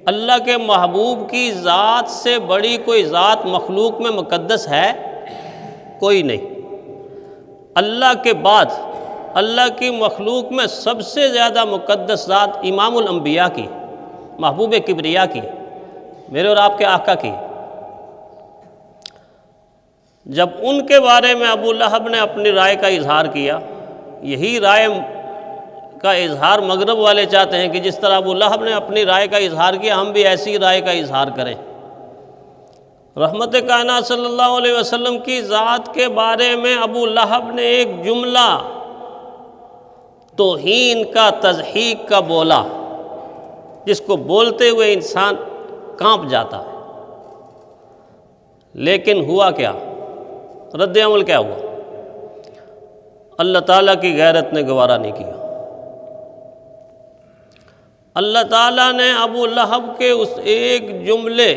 اللہ کے محبوب کی ذات سے بڑی کوئی ذات مخلوق میں مقدس ہے؟ کوئی نہیں۔ اللہ کے بعد اللہ کی مخلوق میں سب سے زیادہ مقدس ذات امام الانبیاء کی، محبوب کبریا کی، میرے اور آپ کے آقا کی۔ جب ان کے بارے میں ابو لہب نے اپنی رائے کا اظہار کیا، یہی رائے کا اظہار مغرب والے چاہتے ہیں کہ جس طرح ابو لہب نے اپنی رائے کا اظہار کیا، ہم بھی ایسی رائے کا اظہار کریں۔ رحمت کائنات صلی اللہ علیہ وسلم کی ذات کے بارے میں ابو لہب نے ایک جملہ توہین کا، تضحیک کا بولا، جس کو بولتے ہوئے انسان کانپ جاتا ہے۔ لیکن ہوا کیا؟ رد عمل کیا ہوا؟ اللہ تعالیٰ کی غیرت نے گوارا نہیں کیا۔ اللہ تعالیٰ نے ابو لہب کے اس ایک جملے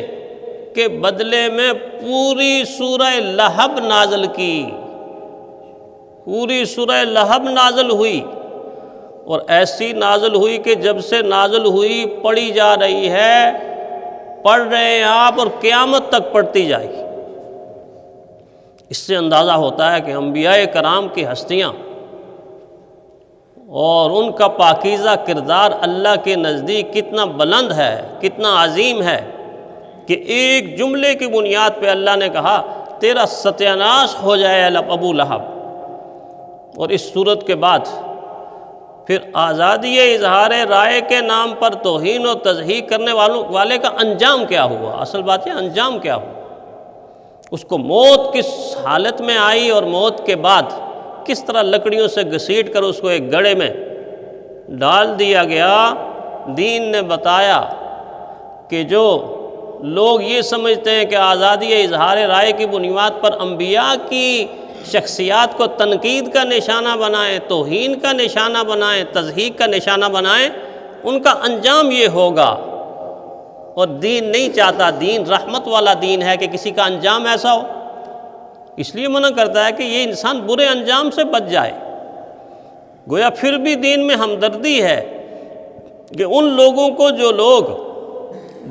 کے بدلے میں پوری سورہ لہب نازل کی، پوری سورہ لہب نازل ہوئی، اور ایسی نازل ہوئی کہ جب سے نازل ہوئی پڑھی جا رہی ہے، پڑھ رہے ہیں آپ، اور قیامت تک پڑھتی جائے گی۔ اس سے اندازہ ہوتا ہے کہ انبیاء کرام کی ہستیاں اور ان کا پاکیزہ کردار اللہ کے نزدیک کتنا بلند ہے، کتنا عظیم ہے، کہ ایک جملے کی بنیاد پہ اللہ نے کہا تیرا ستیہ ناش ہو جائے ابو لہب۔ اور اس صورت کے بعد پھر آزادی اظہار رائے کے نام پر توہین و تضحیک کرنے والے کا انجام کیا ہوا؟ اصل بات ہے انجام کیا ہوا؟ اس کو موت کس حالت میں آئی، اور موت کے بعد کس طرح لکڑیوں سے گھسیٹ کر اس کو ایک گڑھے میں ڈال دیا گیا۔ دین نے بتایا کہ جو لوگ یہ سمجھتے ہیں کہ آزادی اظہار رائے کی بنیاد پر انبیاء کی شخصیات کو تنقید کا نشانہ بنائیں، توہین کا نشانہ بنائیں، تضحیک کا نشانہ بنائیں، ان کا انجام یہ ہوگا۔ اور دین نہیں چاہتا، دین رحمت والا دین ہے کہ کسی کا انجام ایسا ہو، اس لیے منع کرتا ہے کہ یہ انسان برے انجام سے بچ جائے۔ گویا پھر بھی دین میں ہمدردی ہے کہ ان لوگوں کو جو لوگ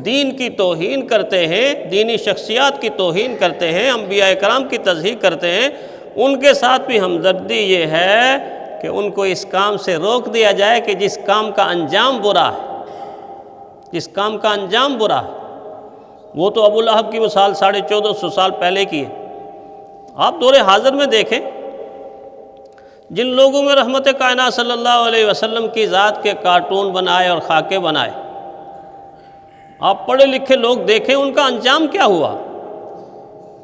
دین کی توہین کرتے ہیں، دینی شخصیات کی توہین کرتے ہیں، انبیاء کرام کی تضحیک کرتے ہیں، ان کے ساتھ بھی ہمدردی یہ ہے کہ ان کو اس کام سے روک دیا جائے کہ جس کام کا انجام برا ہے، جس کام کا انجام برا ہے۔ وہ تو ابو لہب کی مثال 1450 سال پہلے کی ہے۔ آپ دور حاضر میں دیکھیں، جن لوگوں میں رحمت کائنات صلی اللہ علیہ وسلم کی ذات کے کارٹون بنائے اور خاکے بنائے، آپ پڑھے لکھے لوگ دیکھیں ان کا انجام کیا ہوا؟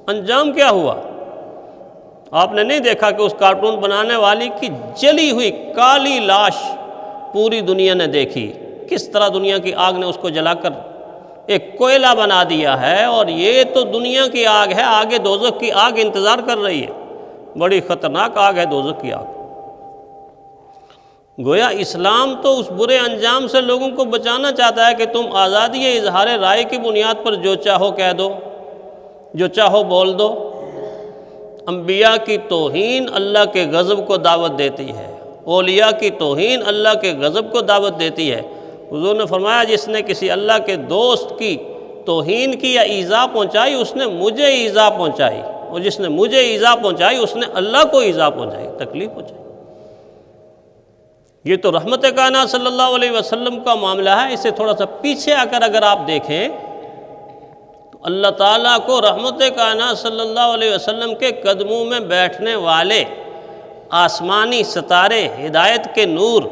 انجام کیا ہوا؟ آپ نے نہیں دیکھا کہ اس کارٹون بنانے والی کی جلی ہوئی کالی لاش پوری دنیا نے دیکھی، کس طرح دنیا کی آگ نے اس کو جلا کر ایک کوئلہ بنا دیا ہے، اور یہ تو دنیا کی آگ ہے، آگے دوزخ کی آگ انتظار کر رہی ہے، بڑی خطرناک آگ ہے دوزخ کی آگ۔ گویا اسلام تو اس برے انجام سے لوگوں کو بچانا چاہتا ہے کہ تم آزادی اظہار رائے کی بنیاد پر جو چاہو کہہ دو، جو چاہو بول دو۔ انبیاء کی توہین اللہ کے غضب کو دعوت دیتی ہے، اولیاء کی توہین اللہ کے غضب کو دعوت دیتی ہے۔ حضور نے فرمایا جس نے کسی اللہ کے دوست کی توہین کی یا ایذا پہنچائی، اس نے مجھے ایذا پہنچائی، اور جس نے مجھے ایذا پہنچائی اس نے اللہ کو ایذا پہنچائی، تکلیف پہنچائی۔ یہ تو رحمت کائنات صلی اللہ علیہ وسلم کا معاملہ ہے۔ اس سے تھوڑا سا پیچھے آ کر اگر آپ دیکھیں تو اللہ تعالیٰ کو رحمت کائنات صلی اللہ علیہ وسلم کے قدموں میں بیٹھنے والے آسمانی ستارے، ہدایت کے نور،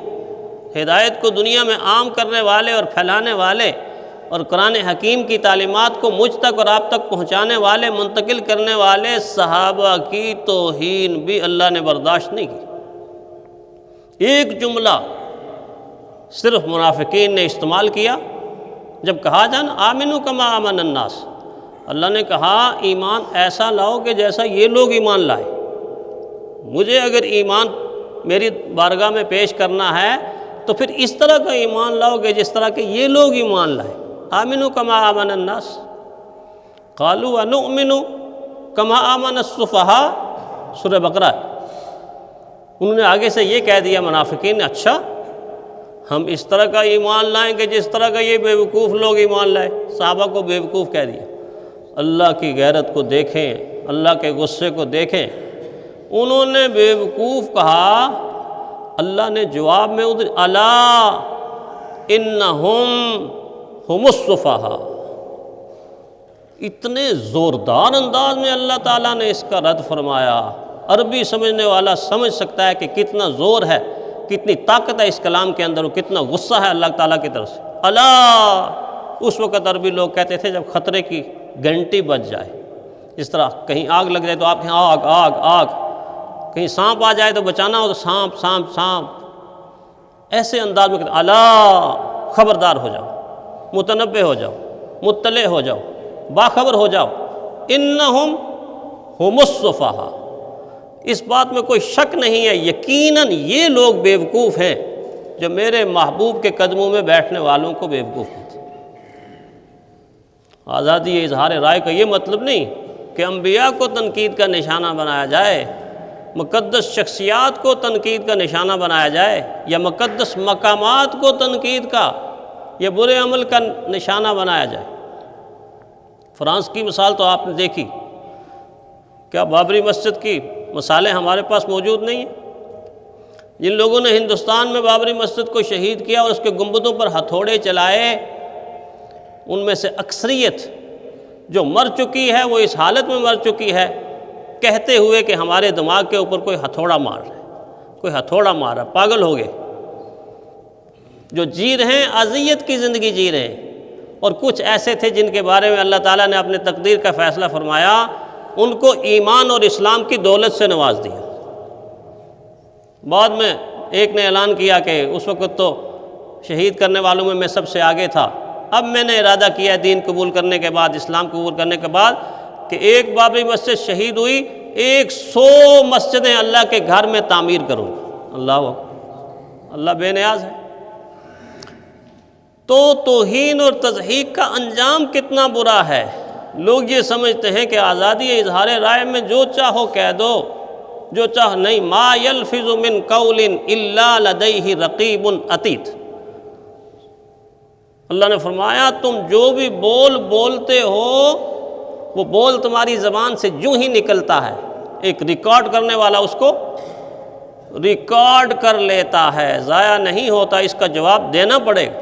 ہدایت کو دنیا میں عام کرنے والے اور پھیلانے والے، اور قرآن حکیم کی تعلیمات کو مجھ تک اور آپ تک پہنچانے والے، منتقل کرنے والے صحابہ کی توہین بھی اللہ نے برداشت نہیں کی۔ ایک جملہ صرف منافقین نے استعمال کیا، جب کہا جانا آمنو کما آمن الناس، اللہ نے کہا ایمان ایسا لاؤ کہ جیسا یہ لوگ ایمان لائے۔ مجھے اگر ایمان میری بارگاہ میں پیش کرنا ہے تو پھر اس طرح کا ایمان لاؤ کہ جس طرح کہ یہ لوگ ایمان لائے۔ آمنو کما آمن الناس، قالوا ونؤمن کما آمن السفہاء، سورہ بقرہ۔ انہوں نے آگے سے یہ کہہ دیا منافقین نے، اچھا ہم اس طرح کا ایمان لائیں کہ جس طرح کا یہ بیوقوف لوگ ایمان لائے۔ صحابہ کو بیوقوف کہہ دیا۔ اللہ کی غیرت کو دیکھیں، اللہ کے غصے کو دیکھیں، انہوں نے بیوقوف کہا، اللہ نے جواب میں ادھر الا انہم ہم السفہاء، اتنے زوردار انداز میں اللہ تعالیٰ نے اس کا رد فرمایا۔ عربی سمجھنے والا سمجھ سکتا ہے کہ کتنا زور ہے، کتنی طاقت ہے اس کلام کے اندر، اور کتنا غصہ ہے اللہ تعالیٰ کی طرف سے۔ الا، اس وقت عربی لوگ کہتے تھے جب خطرے کی گھنٹی بج جائے، اس طرح کہیں آگ لگ جائے تو آپ کہیں آگ آگ آگ، کہیں سانپ آ جائے تو بچانا ہو تو سانپ سانپ سانپ، ایسے انداز میں کہتے ہیں الا، خبردار ہو جاؤ، متنبہ ہو جاؤ، مطلع ہو جاؤ، باخبر ہو جاؤ، انہم ہم السفہاء، اس بات میں کوئی شک نہیں ہے، یقیناً یہ لوگ بیوقوف ہیں جو میرے محبوب کے قدموں میں بیٹھنے والوں کو بیوقوف کہتے ہیں۔ آزادی اظہار رائے کا یہ مطلب نہیں کہ انبیاء کو تنقید کا نشانہ بنایا جائے، مقدس شخصیات کو تنقید کا نشانہ بنایا جائے، یا مقدس مقامات کو تنقید کا یا برے عمل کا نشانہ بنایا جائے۔ فرانس کی مثال تو آپ نے دیکھی، کیا بابری مسجد کی مثالیں ہمارے پاس موجود نہیں ہیں؟ جن لوگوں نے ہندوستان میں بابری مسجد کو شہید کیا اور اس کے گنبدوں پر ہتھوڑے چلائے، ان میں سے اکثریت جو مر چکی ہے وہ اس حالت میں مر چکی ہے کہتے ہوئے کہ ہمارے دماغ کے اوپر کوئی ہتھوڑا مار رہا ہے، کوئی ہتھوڑا مار رہا ہے، پاگل ہو گئے۔ جو جی رہے ہیں اذیت کی زندگی جی رہے ہیں، اور کچھ ایسے تھے جن کے بارے میں اللہ تعالیٰ نے اپنے تقدیر کا فیصلہ فرمایا، ان کو ایمان اور اسلام کی دولت سے نواز دیا۔ بعد میں ایک نے اعلان کیا کہ اس وقت تو شہید کرنے والوں میں میں سب سے آگے تھا، اب میں نے ارادہ کیا ہے دین قبول کرنے کے بعد، اسلام قبول کرنے کے بعد، کہ ایک بابری مسجد شہید ہوئی 100 مسجدیں اللہ کے گھر میں تعمیر کروں۔ اللہ بے نیاز ہے۔ تو توہین اور تضحیک کا انجام کتنا برا ہے۔ لوگ یہ سمجھتے ہیں کہ آزادی اظہار رائے میں جو چاہو کہہ دو، جو چاہو نہیں، ما یلفظ من قول الا لدیہ رقیب عتید۔ اللہ نے فرمایا تم جو بھی بولتے ہو وہ بول تمہاری زبان سے جو ہی نکلتا ہے، ایک ریکارڈ کرنے والا اس کو ریکارڈ کر لیتا ہے، ضائع نہیں ہوتا، اس کا جواب دینا پڑے گا۔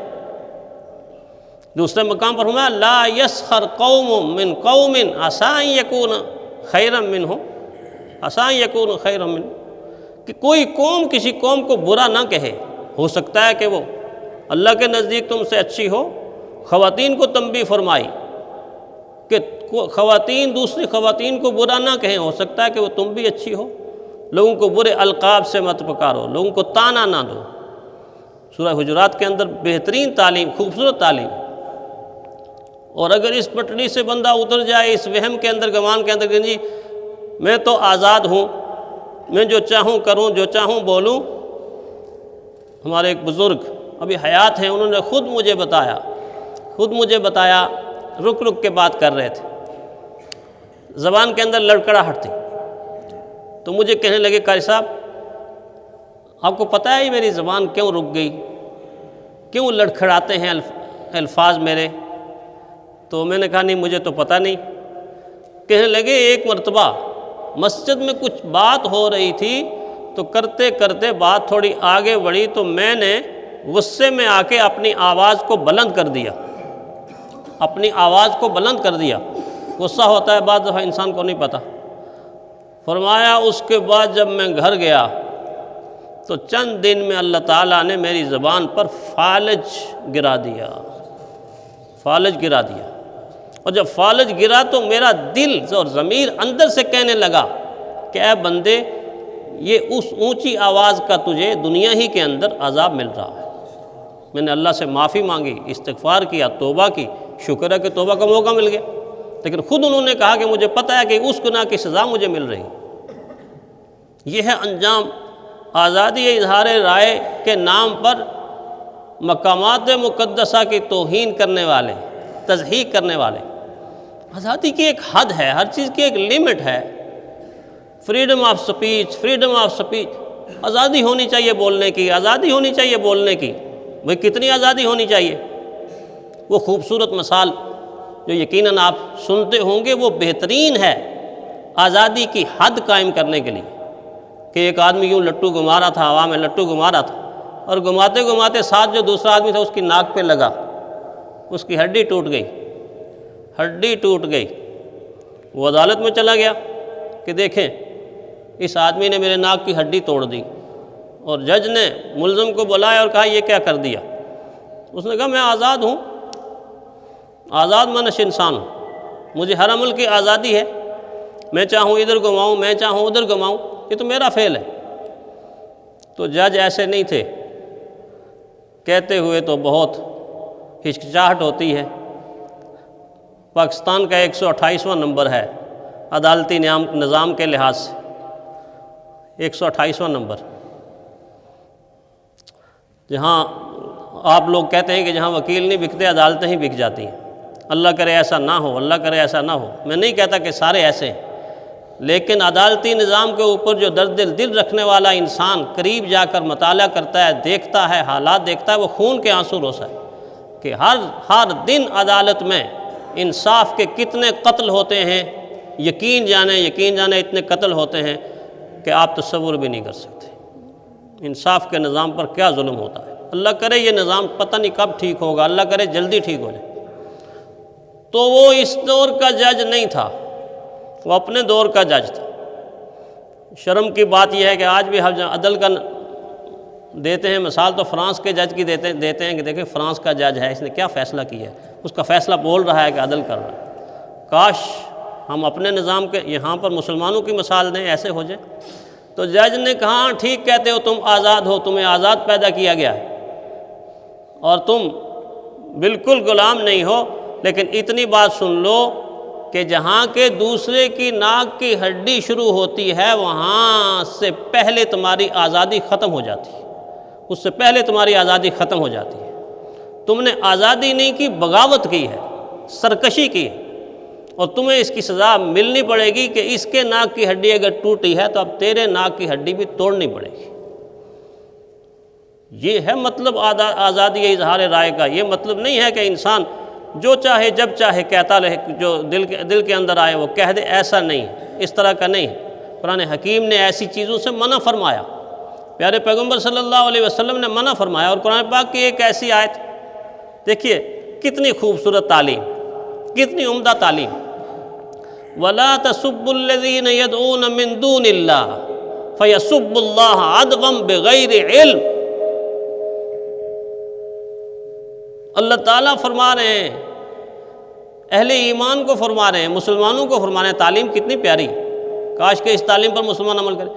دوسرے مقام پر فرمایا لا یسخر قوم من قوم عسى ان یکون خیرا منہم، عسى ان یکون خیرا منہم، کہ کوئی قوم کسی قوم کو برا نہ کہے، ہو سکتا ہے کہ وہ اللہ کے نزدیک تم سے اچھی ہو۔ خواتین کو تنبیہ فرمائی کہ خواتین دوسری خواتین کو برا نہ کہیں، ہو سکتا ہے کہ وہ تم بھی اچھی ہو۔ لوگوں کو برے القاب سے مت پکارو، لوگوں کو طعنہ نہ دو۔ سورہ حجرات کے اندر بہترین تعلیم، خوبصورت تعلیم۔ اور اگر اس پٹڑی سے بندہ اتر جائے، اس وہم کے اندر، گمان کے اندر کہ جی میں تو آزاد ہوں، میں جو چاہوں کروں، جو چاہوں بولوں۔ ہمارے ایک بزرگ ابھی حیات ہیں، انہوں نے خود مجھے بتایا، رک کے بات کر رہے تھے، زبان کے اندر لڑکڑاہٹ تھی، تو مجھے کہنے لگے قاری صاحب آپ کو پتہ ہے میری زبان کیوں رک گئی، کیوں لڑکھڑاتے ہیں الفاظ میرے؟ تو میں نے کہا نہیں مجھے تو پتہ نہیں۔ کہنے لگے ایک مرتبہ مسجد میں کچھ بات ہو رہی تھی، تو کرتے کرتے بات تھوڑی آگے بڑھی، تو میں نے غصے میں آ کے اپنی آواز کو بلند کر دیا، غصہ ہوتا ہے بعض دفعہ انسان کو نہیں پتہ۔ فرمایا اس کے بعد جب میں گھر گیا تو چند دن میں اللہ تعالیٰ نے میری زبان پر فالج گرا دیا، اور جب فالج گرا تو میرا دل اور ضمیر اندر سے کہنے لگا کہ اے بندے، یہ اس اونچی آواز کا تجھے دنیا ہی کے اندر عذاب مل رہا ہے۔ میں نے اللہ سے معافی مانگی، استغفار کیا، توبہ کی، شکر ہے کہ توبہ کا موقع مل گیا، لیکن خود انہوں نے کہا کہ مجھے پتہ ہے کہ اس گناہ کی سزا مجھے مل رہی۔ یہ ہے انجام آزادی اظہار رائے کے نام پر مقامات مقدسہ کی توہین کرنے والے، تضحیک کرنے والے۔ آزادی کی ایک حد ہے، ہر چیز کی ایک لمٹ ہے۔ فریڈم آف سپیچ، آزادی ہونی چاہیے بولنے کی، وہ کتنی آزادی ہونی چاہیے۔ وہ خوبصورت مثال جو یقیناً آپ سنتے ہوں گے وہ بہترین ہے آزادی کی حد قائم کرنے کے لیے، کہ ایک آدمی یوں لٹو گھما رہا تھا، ہوا میں لٹو گھما رہا تھا، اور گھماتے گھماتے ساتھ جو دوسرا آدمی تھا اس کی ناک پہ لگا، اس کی ہڈی ٹوٹ گئی، ہڈی ٹوٹ گئی۔ وہ عدالت میں چلا گیا کہ دیکھیں اس آدمی نے میرے ناک کی ہڈی توڑ دی، اور جج نے ملزم کو بلایا اور کہا یہ کیا کر دیا؟ اس نے کہا میں آزاد ہوں، آزاد منش انسان ہوں، مجھے ہر عمل کی آزادی ہے، میں چاہوں ادھر گھماؤں، میں چاہوں ادھر گھماؤں، یہ تو میرا فعل ہے۔ تو جج ایسے نہیں تھے، کہتے ہوئے تو بہت ہچکچاہٹ ہوتی ہے۔ پاکستان کا 128واں نمبر ہے عدالتی نظام کے لحاظ سے، 128واں نمبر، جہاں آپ لوگ کہتے ہیں کہ جہاں وکیل نہیں بکتے عدالتیں ہی بک جاتی ہیں۔ اللہ کرے ایسا نہ ہو، اللہ کرے ایسا نہ ہو۔ میں نہیں کہتا کہ سارے ایسے ہیں، لیکن عدالتی نظام کے اوپر جو درد دل رکھنے والا انسان قریب جا کر مطالعہ کرتا ہے، دیکھتا ہے، حالات دیکھتا ہے، وہ خون کے آنسو روتا ہے کہ ہر دن عدالت میں انصاف کے کتنے قتل ہوتے ہیں۔ یقین جانے اتنے قتل ہوتے ہیں کہ آپ تصور بھی نہیں کر سکتے۔ انصاف کے نظام پر کیا ظلم ہوتا ہے۔ اللہ کرے یہ نظام پتہ نہیں کب ٹھیک ہوگا، اللہ کرے جلدی ٹھیک ہو جائے۔ تو وہ اس دور کا جج نہیں تھا، وہ اپنے دور کا جج تھا۔ شرم کی بات یہ ہے کہ آج بھی ہم عدل کا دیتے ہیں مثال تو فرانس کے جج کی دیتے ہیں کہ دیکھیں فرانس کا جج ہے، اس نے کیا فیصلہ کیا ہے، اس کا فیصلہ بول رہا ہے کہ عدل کر رہا ہے۔ کاش ہم اپنے نظام کے یہاں پر مسلمانوں کی مثال دیں، ایسے ہو جائے۔ تو جج نے کہا ٹھیک کہتے ہو، تم آزاد ہو، تمہیں آزاد پیدا کیا گیا ہے اور تم بالکل غلام نہیں ہو، لیکن اتنی بات سن لو کہ جہاں کے دوسرے کی ناک کی ہڈی شروع ہوتی ہے وہاں سے پہلے تمہاری آزادی ختم ہو جاتی ہے، اس سے پہلے تمہاری آزادی ختم ہو جاتی ہے۔ تم نے آزادی نہیں کی، بغاوت کی ہے، سرکشی کی ہے، اور تمہیں اس کی سزا ملنی پڑے گی کہ اس کے ناک کی ہڈی اگر ٹوٹی ہے تو اب تیرے ناک کی ہڈی بھی توڑنی پڑے گی۔ یہ ہے مطلب آزادی اظہار رائے کا۔ یہ مطلب نہیں ہے کہ انسان جو چاہے جب چاہے کہتا رہے، جو دل کے اندر آئے وہ کہہ دے، ایسا نہیں ہے، اس طرح کا نہیں ہے۔ قرآن حکیم نے ایسی چیزوں سے منع فرمایا، پیارے پیغمبر صلی اللہ علیہ وسلم نے منع فرمایا، اور قرآن پاک کی ایک ایسی آیت دیکھیے کتنی خوبصورت تعلیم، کتنی عمدہ تعلیم۔ وَلَا تَسُبُّوا الَّذِينَ يَدْعُونَ مِن دُونِ اللَّهِ فَيَسُبُّوا اللَّهَ عَدْوًا بِغَيْرِ عِلْمٍ۔ اللہ تعالیٰ فرما رہے ہیں، اہل ایمان کو فرما رہے ہیں، مسلمانوں کو فرما رہے ہیں۔ تعلیم کتنی پیاری، کاش کہ اس تعلیم پر مسلمان عمل کرے۔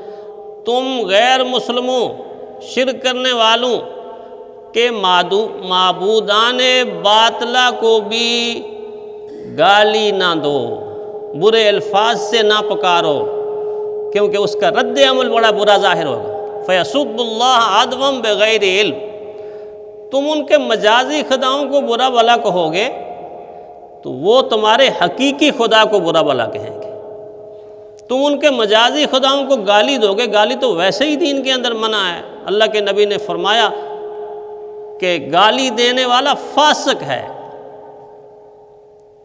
تم غیر مسلموں، شرک کرنے والوں کے معبودان باطلہ کو بھی گالی نہ دو، برے الفاظ سے نہ پکارو، کیونکہ اس کا رد عمل بڑا برا ظاہر ہوگا۔ فَيَسُبُّ اللَّهَ عَدْوًا بِغَيْرِ عِلْمٍ۔ تم ان کے مجازی خداؤں کو برا بھلا کہو گے تو وہ تمہارے حقیقی خدا کو برا بھلا کہیں گے۔ تم ان کے مجازی خداؤں کو گالی دو گے، گالی تو ویسے ہی دین کے اندر منع ہے۔ اللہ کے نبی نے فرمایا کہ گالی دینے والا فاسق ہے۔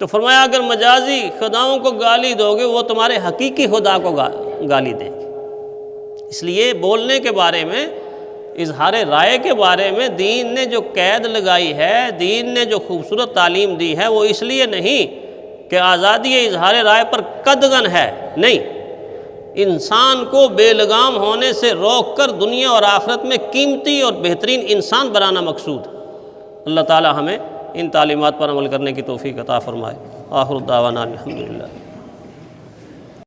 تو فرمایا اگر مجازی خداؤں کو گالی دو گے وہ تمہارے حقیقی خدا کو گالی دیں گے۔ اس لیے بولنے کے بارے میں، اظہار رائے کے بارے میں دین نے جو قید لگائی ہے، دین نے جو خوبصورت تعلیم دی ہے، وہ اس لیے نہیں کہ آزادی اظہار رائے پر قدغن ہے، نہیں، انسان کو بے لگام ہونے سے روک کر دنیا اور آخرت میں قیمتی اور بہترین انسان بنانا مقصود۔ اللہ تعالی ہمیں ان تعلیمات پر عمل کرنے کی توفیق عطا فرمائے۔ آخر دعوانا الحمدللہ۔